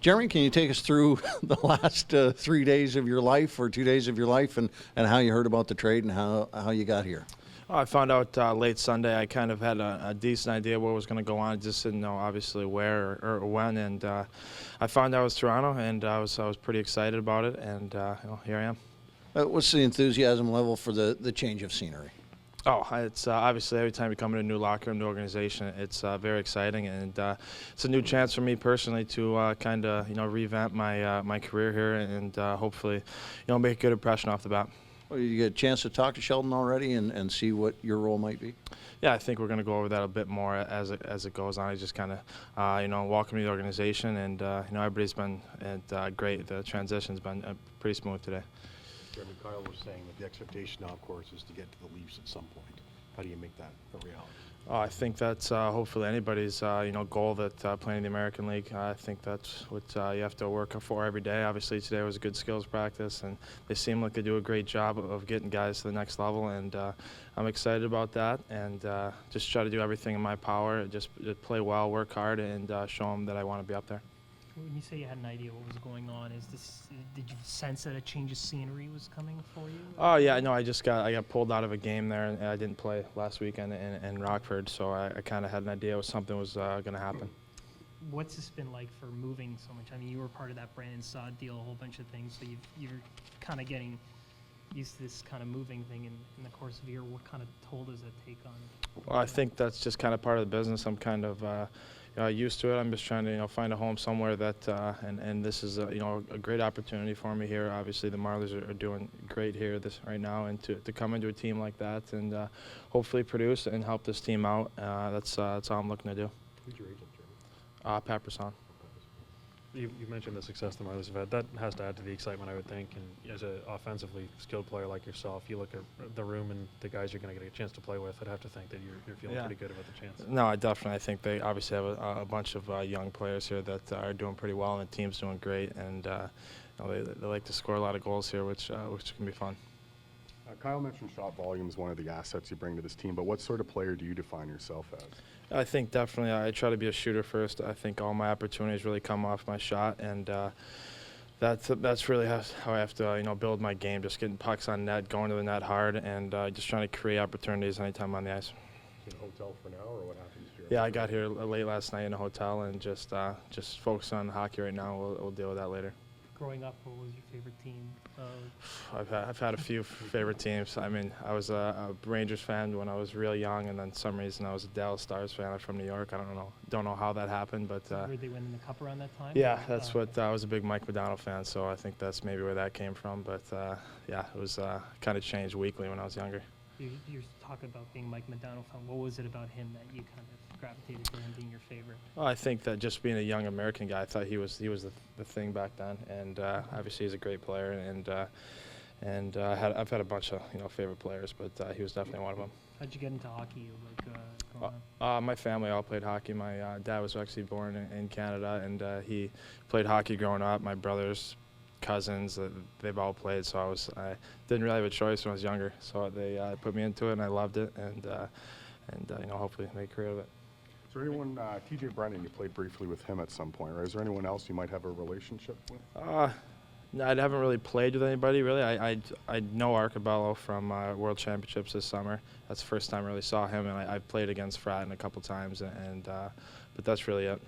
Jeremy, can you take us through the last 3 days of your life or 2 days of your life and how you heard about the trade and how you got here? Oh, I found out late Sunday. I kind of had a decent idea what was going to go on. Just didn't know obviously where or when. And I found out it was Toronto, and I was pretty excited about it. And here I am. What's the enthusiasm level for the change of scenery? Oh, it's obviously every time you come in a new locker room, new organization, it's very exciting, and it's a new chance for me personally to kind of revamp my career here and hopefully make a good impression off the bat. Well, you get a chance to talk to Sheldon already and see what your role might be? Yeah, I think we're going to go over that a bit more as it goes on. I just kind of welcome to the organization, and everybody's been great. The transition's been pretty smooth today. Jeremy, Kyle was saying that the expectation now, of course, is to get to the Leafs at some point. How do you make that a reality? I think that's hopefully anybody's goal that playing in the American League. I think that's what you have to work for every day. Obviously today was a good skills practice, and they seem like they do a great job of getting guys to the next level, and I'm excited about that, and just try to do everything in my power, just play well, work hard, and show them that I want to be up there. When you say you had an idea what was going on, did you sense that a change of scenery was coming for you? Oh yeah, no, I got pulled out of a game there, and I didn't play last weekend in Rockford, so I kind of had an idea something was going to happen. What's this been like for moving so much? I mean, you were part of that Brandon Saad deal, a whole bunch of things, so you're kind of getting used to this kind of moving thing in the course of a year. What kind of toll does that take on? Well, I think that's just kind of part of the business. I'm kind of used to it. I'm just trying to find a home somewhere that and this is a great opportunity for me here. Obviously the Marlies are doing great here right now, and to come into a team like that and hopefully produce and help this team out, that's all I'm looking to do. Who's your agent, Jeremy? Pat Brisson. You mentioned the success the Marlies have had. That has to add to the excitement, I would think. And as an offensively skilled player like yourself, you look at the room and the guys you're going to get a chance to play with. I'd have to think that you're feeling pretty good about the chance. No, I think they obviously have a bunch of young players here that are doing pretty well, and the team's doing great. And they like to score a lot of goals here, which can be fun. Kyle mentioned shot volume is one of the assets you bring to this team, but what sort of player do you define yourself as? I think definitely I try to be a shooter first. I think all my opportunities really come off my shot, and that's really how I have to build my game. Just getting pucks on net, going to the net hard, and just trying to create opportunities anytime on the ice. In a hotel for now, or what happens to you? Yeah, I got here late last night in a hotel, and just focus on hockey right now. We'll deal with that later. Growing up, what was your favorite team? I've had a few favorite teams. I mean, I was a Rangers fan when I was real young, and then for some reason I was a Dallas Stars fan. I'm from New York. I don't know how that happened, but were they winning the cup around that time? yeah, that's what I was a big Mike Modano fan, so I think that's maybe where that came from. But yeah, it was kind of changed weekly when I was younger. You're talking about being Mike Modano fan. What was it about him that you kind of gravitated to him being your favorite? Well, I think that just being a young American guy, I thought he was the thing back then, and obviously he's a great player, and I've had a bunch of favorite players, but he was definitely one of them. How'd you get into hockey? Growing up? My family all played hockey. My dad was actually born in Canada, and he played hockey growing up. My brothers, cousins, they've all played, so I didn't really have a choice when I was younger. So they put me into it, and I loved it, and hopefully make a career of it. Is there anyone, T.J. Brennan, you played briefly with him at some point, right? Is there anyone else you might have a relationship with? No, I haven't really played with anybody, really. I know Arcabello from World Championships this summer. That's the first time I really saw him, and I played against Fratton a couple times, but that's really it.